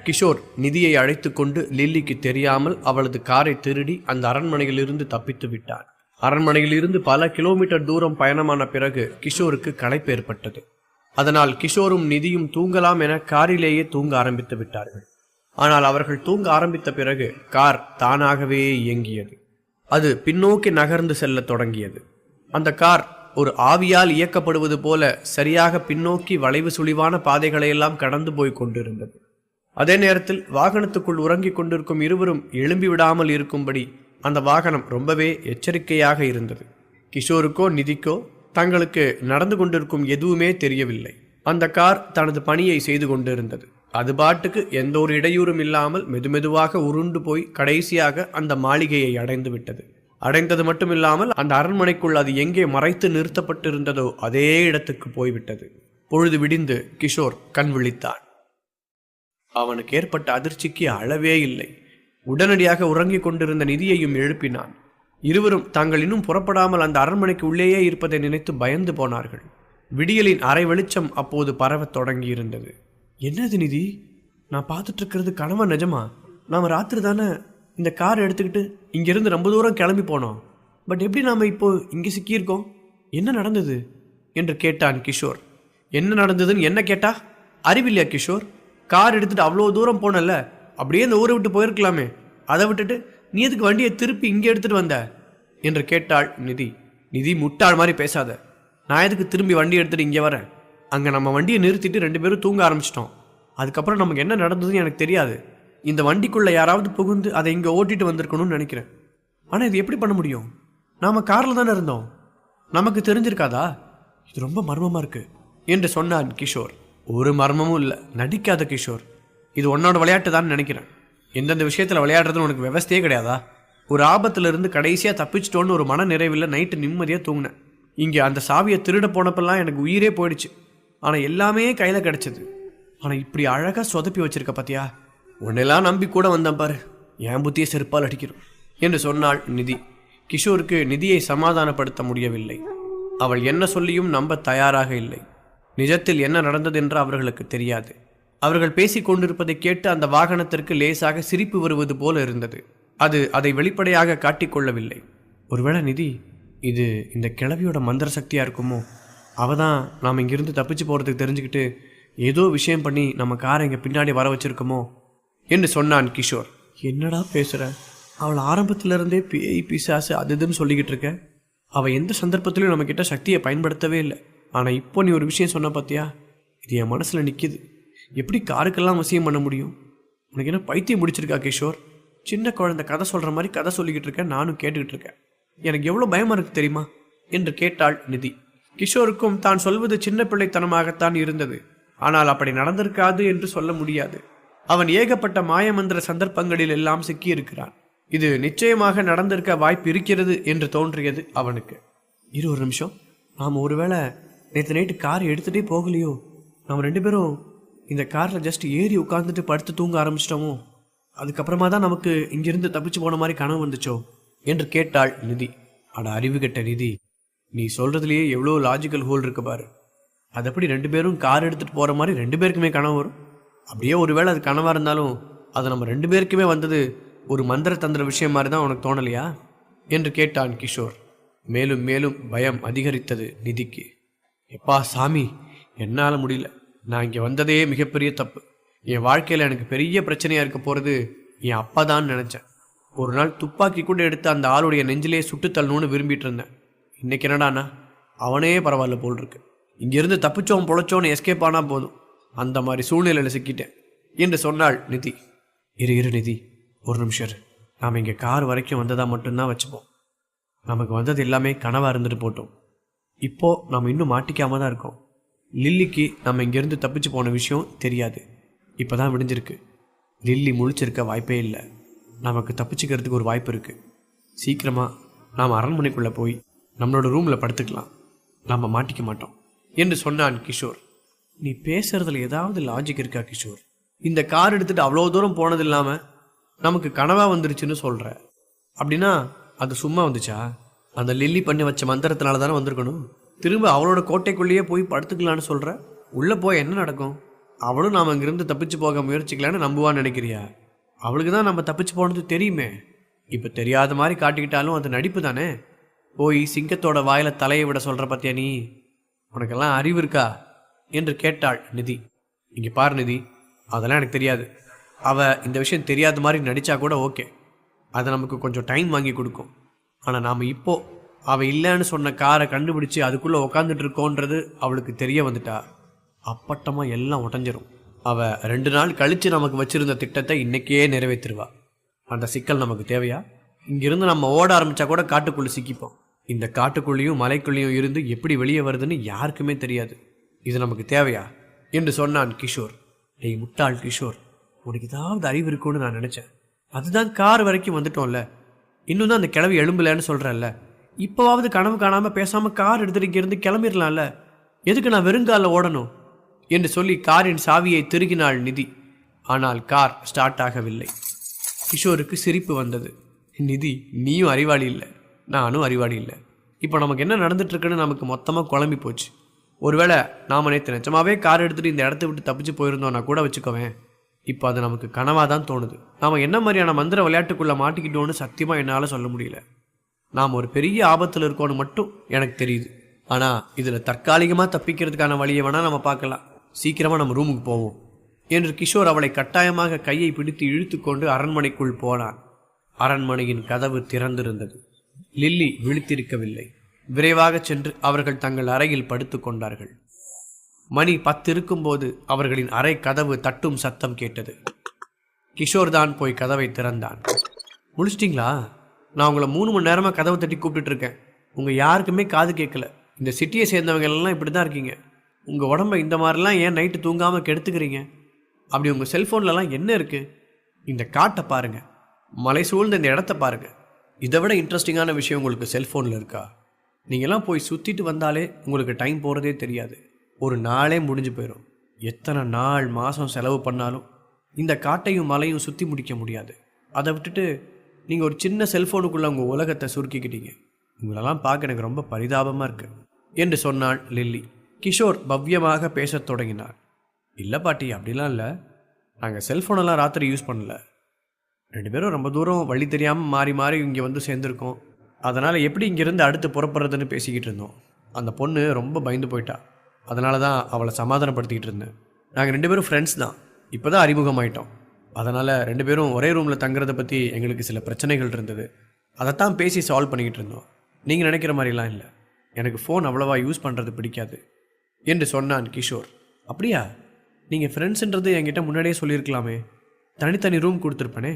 கிஷோர் நிதியை அழைத்து கொண்டு லில்லிக்கு தெரியாமல் அவளது காரை திருடி அந்த அரண்மனையிலிருந்து தப்பித்து விட்டான். அரண்மனையிலிருந்து பல கிலோமீட்டர் தூரம் பயணமான பிறகு கிஷோருக்கு களைப்பு ஏற்பட்டது. அதனால் கிஷோரும் நிதியும் தூங்கலாம் என காரிலேயே தூங்க ஆரம்பித்து விட்டார்கள். ஆனால் அவர்கள் தூங்க ஆரம்பித்த பிறகு கார் தானாகவே இயங்கியது. அது பின்னோக்கி நகர்ந்து செல்ல தொடங்கியது. அந்த கார் ஒரு ஆவியால் இயக்கப்படுவது போல சரியாக பின்னோக்கி வளைவு சுழிவான பாதைகளையெல்லாம் கடந்து போய் கொண்டிருந்தது. அதே நேரத்தில் வாகனத்துக்குள் உறங்கிக் கொண்டிருக்கும் இருவரும் எழும்பி விடாமல் இருக்கும்படி அந்த வாகனம் ரொம்பவே எச்சரிக்கையாக இருந்தது. கிஷோருக்கோ நிதிக்கோ தங்களுக்கு நடந்து கொண்டிருக்கும் எதுவுமே தெரியவில்லை. அந்த கார் தனது பணியை செய்து கொண்டிருந்தது. அது பாட்டுக்கு எந்த ஒரு இடையூறும் இல்லாமல் மெதுமெதுவாக உருண்டு போய் கடைசியாக அந்த மாளிகையை அடைந்து விட்டது. அடைந்தது மட்டுமில்லாமல் அந்த அரண்மனைக்குள் அது எங்கே மறைத்து நிறுத்தப்பட்டிருந்ததோ அதே இடத்துக்கு போய்விட்டது. பொழுது விடிந்து கிஷோர் கண் விழித்தான். அவனுக்கு ஏற்பட்ட அதிர்ச்சிக்கு அளவே இல்லை. உடனடியாக உறங்கிக் கொண்டிருந்த நிதியையும் எழுப்பினான். இருவரும் தாங்கள் இன்னும் புறப்படாமல் அந்த அரண்மனைக்கு உள்ளேயே இருப்பதை நினைத்து பயந்து போனார்கள். விடியலின் அரை வெளிச்சம் அப்போது பரவத் தொடங்கியிருந்தது. என்னது நிதி, நான் பார்த்துட்டு இருக்கிறது கனவா நிஜமா? நாம் ராத்திரி தானே இந்த கார் எடுத்துக்கிட்டு இங்கிருந்து ரொம்ப தூரம் கிளம்பி போனோம். பட் எப்படி நாம் இப்போ இங்கே சிக்கியிருக்கோம்? என்ன நடந்தது என்று கேட்டான் கிஷோர். என்ன நடந்ததுன்னு என்ன கேட்டா? அறிவில்லையா கிஷோர்? கார் எடுத்துட்டு அவ்வளோ தூரம் போனல, அப்படியே இந்த ஊரை விட்டு போயிருக்கலாமே. அதை விட்டுட்டு நீ எதுக்கு வண்டியை திருப்பி இங்கே எடுத்துட்டு வந்த என்று கேட்டாள் நிதி. நிதி, முட்டாள் மாதிரி பேசாத. நான் எதுக்கு திரும்பி வண்டி எடுத்துட்டு இங்கே வரேன்? அங்கே நம்ம வண்டியை நிறுத்திட்டு 2 பேரும் தூங்க ஆரம்பிச்சிட்டோம். அதுக்கப்புறம் நமக்கு என்ன நடந்ததுன்னு எனக்கு தெரியாது. இந்த வண்டிக்குள்ளே யாராவது புகுந்து அதை இங்கே ஓட்டிட்டு வந்திருக்கணும்னு நினைக்கிறேன். ஆனால் இது எப்படி பண்ண முடியும்? நாம் காரில் தானே இருந்தோம். நமக்கு தெரிஞ்சிருக்காதா? இது ரொம்ப மர்மமாக இருக்கு என்று சொன்னான் கிஷோர். ஒரு மர்மமும் இல்லை, நடிக்காத கிஷோர். இது உன்னோட விளையாட்டு தான் நினைக்கிறேன். எந்தெந்த விஷயத்தில் விளையாடுறதுன்னு உனக்கு விவஸ்தையே கிடையாதா? ஒரு ஆபத்திலிருந்து கடைசியாக தப்பிச்சிட்டோன்னு ஒரு மன நிறைவில் நைட்டு நிம்மதியாக தூங்கினேன். இங்கே அந்த சாவியை திருட போனப்பெல்லாம் எனக்கு உயிரே போயிடுச்சு. ஆனால் எல்லாமே கையில் கிடச்சிது. ஆனால் இப்படி அழகாக சொதப்பி வச்சிருக்க பார்த்தியா? உன்னெல்லாம் நம்பி கூட வந்தேன் பாரு, என் புத்தியை செருப்பால் அடிக்கிறோம் என்று சொன்னாள் நிதி. கிஷோருக்கு நிதியை சமாதானப்படுத்த முடியவில்லை. அவள் என்ன சொல்லியும் நம்ப தயாராக இல்லை. நிஜத்தில் என்ன நடந்தது என்று அவர்களுக்கு தெரியாது. அவர்கள் பேசிக் கொண்டிருப்பதை கேட்டு அந்த வாகனத்திற்கு லேசாக சிரிப்பு வருவது போல இருந்தது. அது அதை வெளிப்படையாக காட்டிக்கொள்ளவில்லை. ஒருவேளை நிதி, இது இந்த கிழவியோட மந்திர சக்தியாக இருக்குமோ? அவள் தான் நாம் இங்கிருந்து தப்பிச்சு போகிறதுக்கு தெரிஞ்சுக்கிட்டு ஏதோ விஷயம் பண்ணி நம்ம காரை இங்கே பின்னாடி வர வச்சிருக்கோமோ என்று சொன்னான் கிஷோர். என்னடா பேசுகிற? அவள் ஆரம்பத்திலிருந்தே பேய் பிசாசு அது இதுன்னு சொல்லிக்கிட்டு இருக்க. அவள் எந்த சந்தர்ப்பத்திலையும் நம்மக்கிட்ட சக்தியை பயன்படுத்தவே இல்லை. ஆனால் இப்போ நீ ஒரு விஷயம் சொன்ன பார்த்தியா, இது என் மனசில் நிற்கிது. எப்படி காருக்கெல்லாம் வசியம் பண்ண முடியும்? உனக்கு என்ன பைத்தியம் முடிச்சிருக்கா கிஷோர்? சின்ன குழந்தை கதை சொல்கிற மாதிரி கதை சொல்லிக்கிட்டு இருக்கேன், நானும் கேட்டுக்கிட்டு இருக்கேன். எனக்கு எவ்வளோ பயமாக இருக்குது தெரியுமா என்று கேட்டாள் நிதி. கிஷோருக்கும் தான் சொல்வது சின்ன பிள்ளைத்தனமாகத்தான் இருந்தது. ஆனால் அப்படி நடந்திருக்காது என்று சொல்ல முடியாது. அவன் ஏகப்பட்ட மாயமந்திர சந்தர்ப்பங்களில் எல்லாம் சிக்கியிருக்கிறான். இது நிச்சயமாக நடந்திருக்க வாய்ப்பு இருக்கிறது என்று தோன்றியது அவனுக்கு. ஒரு நிமிஷம், நாம் ஒருவேளை நேற்று நைட்டு கார் எடுத்துகிட்டே போகலையோ? நாம் 2 பேரும் இந்த காரில் ஜஸ்ட் ஏறி உட்காந்துட்டு படுத்து தூங்க ஆரம்பிச்சிட்டோமோ? அதுக்கப்புறமா தான் நமக்கு இங்கிருந்து தப்பிச்சு போன மாதிரி கனவு வந்துச்சோ என்று கேட்டாள் நிதி. அட அறிவு கெட்ட நிதி, நீ சொல்கிறதுலையே எவ்வளோ லாஜிக்கல் ஹோல் இருக்கு பாரு. அது எப்படி 2 பேரும் கார் எடுத்துகிட்டு போகிற மாதிரி 2 பேருக்குமே கனவு வரும்? அப்படியே ஒருவேளை அது கனவாக இருந்தாலும் அது நம்ம 2 பேருக்குமே வந்தது ஒரு மந்திர தந்திர விஷயம் மாதிரி தான் உனக்கு தோணலையா என்று கேட்டான் கிஷோர். மேலும் மேலும் பயம் அதிகரித்தது நிதிக்கு. எப்பா சாமி, என்னால் முடியல. நான் இங்கே வந்ததே மிகப்பெரிய தப்பு. என் வாழ்க்கையில் எனக்கு பெரிய பிரச்சனையாக இருக்க போகிறது என் அப்பா தான் நினச்சேன். ஒரு நாள் துப்பாக்கி கூட எடுத்து அந்த ஆளுடைய நெஞ்சிலே சுட்டு தள்ளணும்னு விரும்பிட்டு இருந்தேன். இன்றைக்கி என்னடானா அவனே பரவாயில்ல போல் இருக்கு. இங்கேருந்து தப்பிச்சோம் பொழைச்சோன்னு எஸ்கேப் ஆனால் போதும், அந்த மாதிரி சூழ்நிலையில் சிக்கிட்டேன் என்று சொன்னாள் நிதி. இரு நிதி, ஒரு நிமிஷம். நாம் இங்கே கார் வரைக்கும் வந்ததாக மட்டும்தான் வச்சுப்போம். நமக்கு வந்தது எல்லாமே கனவாக இருந்துட்டு போட்டோம். இப்போது நம்ம இன்னும் மாட்டிக்காமல் தான் இருக்கோம். லில்லிக்கு நம்ம இங்கேருந்து தப்பிச்சு போன விஷயம் தெரியாது. இப்போ தான் விடிஞ்சிருக்கு. லில்லி முழிச்சிருக்க வாய்ப்பே இல்லை. நமக்கு தப்பிச்சுக்கிறதுக்கு ஒரு வாய்ப்பு இருக்குது. சீக்கிரமாக நாம் அரண்மனைக்குள்ளே போய் நம்மளோட ரூமில் படுத்துக்கலாம். நாம் மாட்டிக்க மாட்டோம் என்று சொன்னான் கிஷோர். நீ பேசுகிறதுல ஏதாவது லாஜிக் இருக்கா கிஷோர்? இந்த கார் எடுத்துகிட்டு அவ்வளோ தூரம் போனது இல்லாமல் நமக்கு கனவாக வந்துருச்சுன்னு சொல்கிற. அப்படின்னா அது சும்மா வந்துச்சா? அந்த லில்லி பண்ணி வச்ச மந்திரத்தினால தானே வந்திருக்கணும். திரும்ப அவளோட கோட்டைக்குள்ளேயே போய் படுத்துக்கலான்னு சொல்கிற. உள்ளே போய் என்ன நடக்கும்? அவளும் நாம் அங்கிருந்து தப்பிச்சு போக முயற்சிக்கலான்னு நம்புவான்னு நினைக்கிறியா? அவளுக்கு தான் நம்ம தப்பிச்சு போனது தெரியுமே. இப்போ தெரியாத மாதிரி காட்டிக்கிட்டாலும் அது நடிப்பு தானே. போய் சிங்கத்தோட வாயில தலையை விட சொல்கிற பத்தியா நீ? உனக்கெல்லாம் அறிவு இருக்கா என்று கேட்டாள் நிதி. இங்கே பாரு நிதி, அதெல்லாம் எனக்கு தெரியாது. அவள் இந்த விஷயம் தெரியாத மாதிரி நடித்தா கூட ஓகே, அதை நமக்கு கொஞ்சம் டைம் வாங்கி கொடுக்கும். ஆனால் நாம் இப்போது அவள் இல்லைன்னு சொன்ன காரை கண்டுபிடிச்சி அதுக்குள்ளே உக்காந்துட்டு இருக்கோன்றது அவளுக்கு தெரிய வந்துட்டா அப்பட்டமாக எல்லாம் உடஞ்சிரும். அவள் 2 நாள் கழித்து நமக்கு வச்சுருந்த திட்டத்தை இன்றைக்கே நிறைவேற்றிடுவா. அந்த சிக்கல் நமக்கு தேவையா? இங்கிருந்து நம்ம ஓட ஆரம்பித்தா கூட காட்டுக்குள்ளே சிக்கிப்போம். இந்த காட்டுக்குள்ளேயும் மலைக்குள்ளேயும் இருந்து எப்படி வெளியே வருதுன்னு யாருக்குமே தெரியாது. இது நமக்கு தேவையா என்று சொன்னான் கிஷோர். டேய் முட்டாள் கிஷோர், உனக்கு ஏதாவது அறிவு இருக்குன்னு நான் நினச்சேன். அதுதான் கார் வரைக்கும் வந்துட்டோம்ல, இன்னும் தான் அந்த கிளவி எழும்பலன்னு சொல்கிறல்ல. இப்போவாவது கனவு காணாமல் பேசாமல் கார் எடுத்துகிட்டு இங்கிருந்து கிளம்பிடலாம்ல. எதுக்கு நான் வெறுங்காலில் ஓடணும் என்று சொல்லி காரின் சாவியை திருகினாள் நிதி. ஆனால் கார் ஸ்டார்ட் ஆகவில்லை. கிஷோருக்கு சிரிப்பு வந்தது. நிதி, நீயும் அறிவாளி இல்லை, நானும் அறிவாளி இல்லை. இப்போ நமக்கு என்ன நடந்துட்டுருக்குன்னு நமக்கு மொத்தமாக குழம்பி போச்சு. ஒருவேளை நாம் நேற்று நிஜமாவே கார் எடுத்துகிட்டு இந்த இடத்த விட்டு தப்பிச்சு போயிருந்தோன்னா கூட வச்சுக்கோவேன். இப்போ அது நமக்கு கனவாக தான் தோணுது. நாம் என்ன மாதிரியான மந்திர விளையாட்டுக்குள்ளே மாட்டிக்கிட்டோன்னு சத்தியமாக என்னால் சொல்ல முடியல. நாம் ஒரு பெரிய ஆபத்தில் இருக்கோன்னு மட்டும் எனக்கு தெரியுது. ஆனால் இதில் தற்காலிகமாக தப்பிக்கிறதுக்கான வழியை வேணால் நம்ம பார்க்கலாம். சீக்கிரமாக நம்ம ரூமுக்கு போவோம் என்று கிஷோர் அவளை கட்டாயமாக கையை பிடித்து இழுத்து கொண்டு அரண்மனைக்குள் போனான். அரண்மனையின் கதவு திறந்திருந்தது. லில்லி விழித்திருக்கவில்லை. விரைவாக சென்று அவர்கள் தங்கள் அறையில் படுத்து கொண்டார்கள். மணி 10 இருக்கும்போது அவர்களின் அறை கதவு தட்டும் சத்தம் கேட்டது. கிஷோர் தான் போய் கதவை திறந்தான். முடிச்சிட்டிங்களா? நான் உங்களை 3 மணி நேரமாக கதவை தட்டி கூப்பிட்டுட்டு இருக்கேன். உங்கள் யாருக்குமே காது கேட்கல. இந்த சிட்டியை சேர்ந்தவங்க எல்லாம் இப்படி தான் இருக்கீங்க. உங்கள் உடம்பை இந்த மாதிரிலாம் ஏன் நைட்டு தூங்காமல் கெடுத்துக்கிறீங்க? அப்படி உங்கள் செல்ஃபோன்லலாம் என்ன இருக்குது? இந்த காட்டை பாருங்கள், மலை சூழ்ந்த இந்த இடத்த பாருங்கள். இதை விட இன்ட்ரெஸ்டிங்கான விஷயம் உங்களுக்கு செல்ஃபோனில் இருக்கா? நீங்கள்லாம் போய் சுற்றிட்டு வந்தாலே உங்களுக்கு டைம் போகிறதே தெரியாது. ஒரு நாளே முடிஞ்சு போயிடும். எத்தனை நாள் மாதம் செலவு பண்ணாலும் இந்த காட்டையும் மலையும் சுற்றி முடிக்க முடியாது. அதை விட்டுட்டு நீங்கள் ஒரு சின்ன செல்ஃபோனுக்குள்ளே உங்கள் உலகத்தை சுருக்கிக்கிட்டீங்க. உங்களெல்லாம் பார்க்க எனக்கு ரொம்ப பரிதாபமாக இருக்குது என்று சொன்னாள் லில்லி. கிஷோர் பவ்யமாக பேசத் தொடங்கினார். இல்லை பாட்டி, அப்படிலாம் இல்லை. நாங்கள் செல்ஃபோனெல்லாம் ராத்திரி யூஸ் பண்ணல. 2 பேரும் ரொம்ப தூரம் வழி தெரியாமல் மாறி மாறி இங்கே வந்து சேர்ந்துருக்கோம். அதனால் எப்படி இங்கேருந்து அடுத்து புறப்படுறதுன்னு பேசிக்கிட்டு இருந்தோம். அந்த பொண்ணு ரொம்ப பயந்து போயிட்டா. அதனால தான் அவளை சமாதானப்படுத்திக்கிட்டு இருந்தேன். நாங்கள் 2 பேரும் ஃப்ரெண்ட்ஸ் தான், இப்போ தான் அறிமுகமாயிட்டோம். அதனால் 2 பேரும் ஒரே ரூமில் தங்குறதை பற்றி எங்களுக்கு சில பிரச்சனைகள் இருந்தது. அதைத்தான் பேசி சால்வ் பண்ணிக்கிட்டு இருந்தோம். நீங்கள் நினைக்கிற மாதிரிலாம் இல்லை. எனக்கு ஃபோன் அவ்வளோவா யூஸ் பண்ணுறது பிடிக்காது என்று சொன்னான் கிஷோர். அப்படியா? நீங்கள் ஃப்ரெண்ட்ஸுன்றது என்கிட்ட முன்னாடியே சொல்லியிருக்கலாமே, தனித்தனி ரூம் கொடுத்துருப்பேனே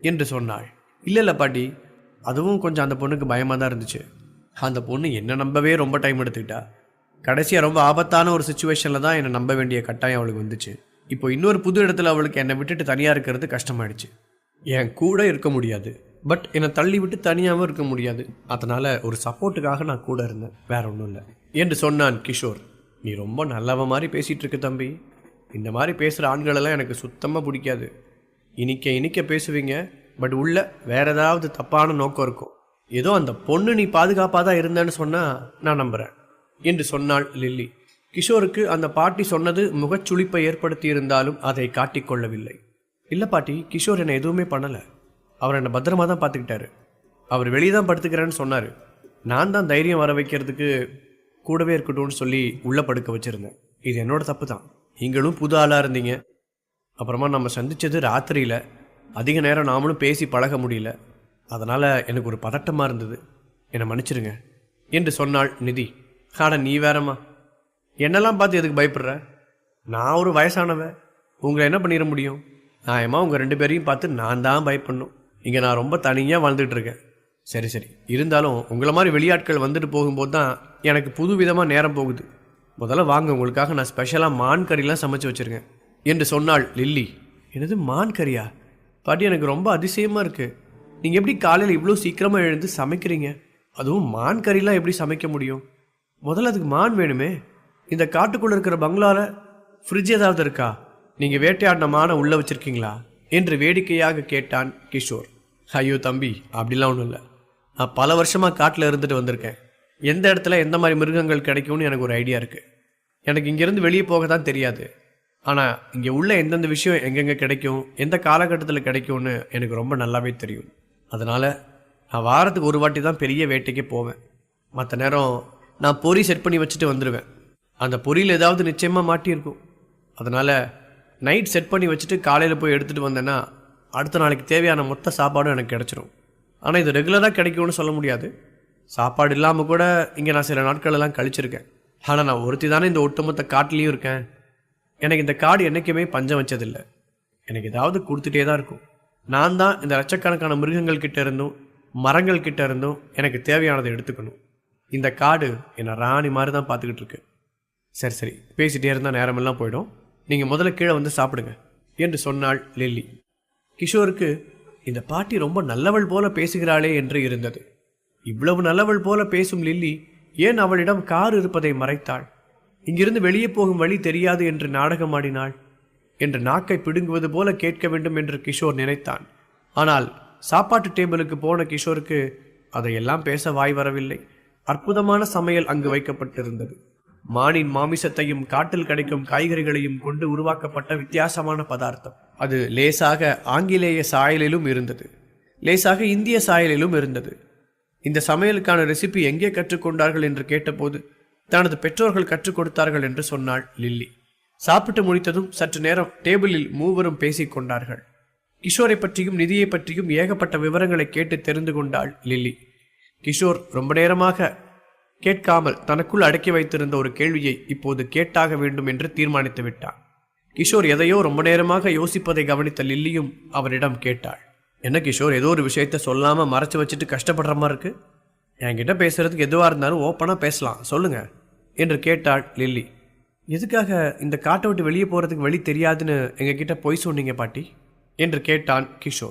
என்று சொன்னாள். இல்லை பாட்டி, அதுவும் கொஞ்சம் அந்த பொண்ணுக்கு பயமாக தான் இருந்துச்சு. அந்த பொண்ணு என்னை நம்பவே ரொம்ப டைம் எடுத்துக்கிட்டா. கடைசியாக ரொம்ப ஆபத்தான ஒரு சுச்சுவேஷனில் தான் என்னை நம்ப வேண்டிய கட்டாயம் அவளுக்கு வந்துச்சு. இப்போ இன்னொரு புது இடத்துல அவளுக்கு என்னை விட்டுட்டு தனியாக இருக்கிறது கஷ்டமாயிடுச்சு. என் கூட இருக்க முடியாது, பட் என்னை தள்ளி விட்டு தனியாகவும் இருக்க முடியாது. அதனால் ஒரு சப்போர்ட்டுக்காக நான் கூட இருந்தேன், வேற ஒன்றும் இல்லை என்று சொன்னான் கிஷோர். நீ ரொம்ப நல்லவ மாதிரி பேசிகிட்டு இருக்க தம்பி. இந்த மாதிரி பேசுகிற ஆண்களெல்லாம் எனக்கு சுத்தமாக பிடிக்காது. இனிக்க பேசுவீங்க, பட் உள்ள வேற ஏதாவது தப்பான நோக்கம் இருக்கும். ஏதோ அந்த பொண்ணு நீ பாதுகாப்பாக தான் இருந்தேன்னு சொன்னால் நான் நம்புகிறேன் என்று சொன்னாள் லில்லி. கிஷோருக்கு அந்த பாட்டி சொன்னது முகச்சுளிப்பை ஏற்படுத்தி இருந்தாலும் அதை காட்டிக்கொள்ளவில்லை. இல்லை பாட்டி, கிஷோர் என்னை எதுவுமே பண்ணலை. அவர் என்னை பத்திரமா தான் பார்த்துக்கிட்டாரு. அவர் வெளியே தான் படுத்துக்கிறேன்னு சொன்னார். நான் தான் தைரியம் வர வைக்கிறதுக்கு கூடவே இருக்கட்டும்னு சொல்லி உள்ளே படுக்க வச்சுருந்தேன். இது என்னோட தப்பு தான். நீங்களும் புது ஆளாக இருந்தீங்க. அப்புறமா நம்ம சந்தித்தது ராத்திரியில். அதிக நேரம் நாமளும் பேசி பழக முடியல. அதனால் எனக்கு ஒரு பதட்டமாக இருந்தது. என்னை மன்னிச்சிருங்க என்று சொன்னாள் நிதி. ஆட நீ வேறம்மா, என்னெல்லாம் பார்த்து எதுக்கு பயப்படுற? நான் ஒரு வயசானவன், உங்களை என்ன பண்ணிட முடியும்? நியாயமாக உங்கள் 2 பேரையும் பார்த்து நான் தான் பயப்படணும். இங்கே நான் ரொம்ப தனியாக வாழ்ந்துட்டு இருக்கேன். சரி, இருந்தாலும் உங்களை மாதிரி வெளியாட்கள் வந்துட்டு போகும்போது தான் எனக்கு புது விதமாக நேரம் போகுது. முதல்ல வாங்க, உங்களுக்காக நான் ஸ்பெஷலாக மான் கறிலாம் சமைச்சு வச்சுருக்கேன் என்று சொன்னாள் லில்லி. என்னது மான் கறியா? பாட்டி, எனக்கு ரொம்ப அதிசயமாக இருக்குது. நீங்கள் எப்படி காலையில் இவ்வளோ சீக்கிரமாக எழுந்து சமைக்கிறீங்க? அதுவும் மான் கறிலாம் எப்படி சமைக்க முடியும்? முதல்ல அதுக்கு மான் வேணுமே. இந்த காட்டுக்குள்ளே இருக்கிற பங்களாவில் ஃப்ரிட்ஜ் ஏதாவது இருக்கா? நீங்கள் வேட்டையாடின மானை உள்ளே வச்சுருக்கீங்களா என்று வேடிக்கையாக கேட்டான் கிஷோர். ஐயோ தம்பி, அப்படிலாம் ஒன்றும் இல்லை. நான் பல வருஷமாக காட்டில் இருந்துட்டு வந்திருக்கேன். எந்த இடத்துல எந்த மாதிரி மிருகங்கள் கிடைக்கும்னு எனக்கு ஒரு ஐடியா இருக்குது. எனக்கு இங்கேருந்து வெளியே போக தான் தெரியாது. ஆனால் இங்கே உள்ள எந்தெந்த விஷயம் எங்கெங்கே கிடைக்கும், எந்த காலகட்டத்தில் கிடைக்கும்னு எனக்கு ரொம்ப நல்லாவே தெரியும். அதனால் நான் வாரத்துக்கு ஒரு வாட்டி தான் பெரிய வேட்டைக்கு போவேன். மற்ற நேரம் நான் பொறி செட் பண்ணி வச்சுட்டு வந்துடுவேன். அந்த பொரியில் ஏதாவது நிச்சயமாக மாட்டியிருக்கும். அதனால் நைட் செட் பண்ணி வச்சுட்டு காலையில் போய் எடுத்துகிட்டு வந்தேன்னா அடுத்த நாளைக்கு தேவையான மொத்த சாப்பாடும் எனக்கு கிடச்சிரும். ஆனால் இது ரெகுலராக கிடைக்கும்னு சொல்ல முடியாது. சாப்பாடு இல்லாமல் கூட இங்கே நான் சில நாட்களெல்லாம் கழிச்சிருக்கேன். ஆனால் நான் ஒருத்தி தானே இந்த ஒட்டுமொத்த காட்டிலையும் இருக்கேன். எனக்கு இந்த காடு என்றைக்குமே பஞ்சம் வச்சதில்லை. எனக்கு ஏதாவது கொடுத்துட்டே தான் இருக்கும். நான் தான் இந்த லட்சக்கணக்கான மிருகங்கள் கிட்ட இருந்தும் மரங்கள் கிட்ட இருந்தும் எனக்கு தேவையானதை எடுத்துக்கணும். இந்த காடு என்னை ராணி மாதிரி தான் பார்த்துக்கிட்டு இருக்கு. சரி சரி, பேசிகிட்டே இருந்தால் நேரமெல்லாம் போயிடும். நீங்கள் முதல்ல கீழே வந்து சாப்பிடுங்க என்று சொன்னாள் லில்லி. கிஷோருக்கு இந்த பாட்டி ரொம்ப நல்லவள் போல பேசுகிறாளே என்று இருந்தது. இவ்வளவு நல்லவள் போல பேசும் லில்லி ஏன் அவளிடம் கார் இருப்பதை மறைத்தாள்? இங்கிருந்து வெளியே போகும் வழி தெரியாது என்று நாடகமாடினாள் என்று நாக்கை பிடுங்குவது போல கேட்க வேண்டும் என்று கிஷோர் நினைத்தான். ஆனால் சாப்பாட்டு டேபிளுக்கு போன கிஷோருக்கு அதையெல்லாம் பேச வாய் வரவில்லை. அற்புதமான சமையல் அங்கு வைக்கப்பட்டிருந்தது. மானின் மாமிசத்தையும் காட்டில் கிடைக்கும் காய்கறிகளையும் கொண்டு உருவாக்கப்பட்ட வித்தியாசமான பதார்த்தம். அது லேசாக ஆங்கிலேய சாயலிலும் இருந்தது, லேசாக இந்திய சாயலிலும் இருந்தது. இந்த சமையலுக்கான ரெசிபி எங்கே கற்றுக்கொண்டார்கள் என்று கேட்டபோது தனது பெற்றோர்கள் கற்றுக் கொடுத்தார்கள் என்று சொன்னாள் லில்லி. சாப்பிட்டு முடித்ததும் சற்று நேரம் டேபிளில் மூவரும் பேசிக் கொண்டார்கள். கிஷோரை பற்றியும் நிதியை பற்றியும் ஏகப்பட்ட விவரங்களை கேட்டு தெரிந்து கொண்டாள் லில்லி. கிஷோர் ரொம்ப நேரமாக கேட்காமல் தனக்குள் அடக்கி வைத்திருந்த ஒரு கேள்வியை இப்போது கேட்டாக வேண்டும் என்று தீர்மானித்து விட்டான். கிஷோர் எதையோ ரொம்ப நேரமாக யோசிப்பதை கவனித்த லில்லியும் அவரிடம் கேட்டாள். என்ன கிஷோர், ஏதோ ஒரு விஷயத்த சொல்லாமல் மறைச்சு வச்சுட்டு கஷ்டப்படுற மாதிரி இருக்கு? என்கிட்ட பேசுறதுக்கு எதுவாக இருந்தாலும் ஓப்பனாக பேசலாம், சொல்லுங்க என்று கேட்டாள் லில்லி. எதுக்காக இந்த காட்டை விட்டு வெளியே போகிறதுக்கு வழி தெரியாதுன்னு எங்ககிட்ட பொய் சொன்னீங்க பாட்டி என்று கேட்டான் கிஷோர்.